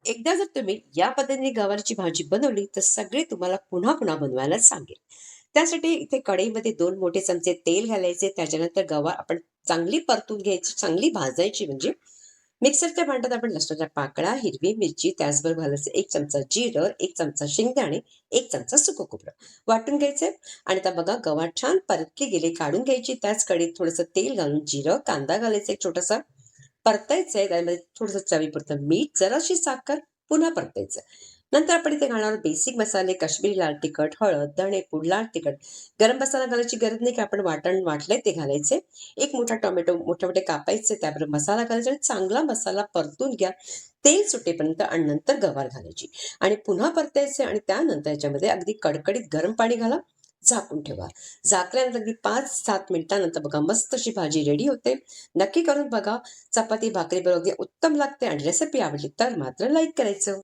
एकदा जर तुम्ही या पद्धतीने गवारची भाजी बनवली, तर सगळे तुम्हाला पुन्हा-पुन्हा बनवायला सांगेल. त्यासाठी इथे कढईमध्ये 2 मोठे चमचे तेल घालायचे. त्याच्यानंतर गवार आपण चांगली परतून घ्यायची, चांगली भाजायची म्हणजे. मिक्सरच्या भांड्यात आपण लसणाच्या पाकळ्या, हिरवी मिरची, त्याचबरोबर घालायचं 1 चमचा जिरं, 1 चमचा शेंगदाणे, 1 चमचा सुकं खोबरं वाटून घ्यायचंय. आणि आता बघा गवार छान परतली गेली, काढून घ्यायची. त्याच कढईत थोडंसं तेल घालून जिरं, कांदा घालायचा एक छोटासा, परतायचंय. त्यामध्ये थोडंसं चवीपुरतं मीठ, जराशी साखर, पुन्हा परतायचं. नंतर आपण इथे घालणार बेसिक मसाले, काश्मीरी लाल तिखट, हळद, धणेपूड, लाल तिखट. गरम मसाला घालायची गरज नाही, की आपण वाटण वाटलंय ते घालायचे. एक मोठा टोमॅटो मोठे-मोठे कापायचे, त्याबरोबर मसाला घालायचा आणि चांगला मसाला परतून घ्या. तेल सुटेपर्यंत आणि नंतर गवार घालायची आणि पुन्हा परतायचे आणि त्यानंतर याच्यामध्ये अगदी कडकडीत गरम पाणी घाला, झाकून ठेवा. झाकल्यानंतर अगदी 5-7 मिनिटानंतर बघा मस्त अशी भाजी रेडी होते. नक्की करून बघा. चपाती भाकरी बरोबर उत्तम लागते आणि रेसिपी आवडली तर मात्र लाईक करायचं.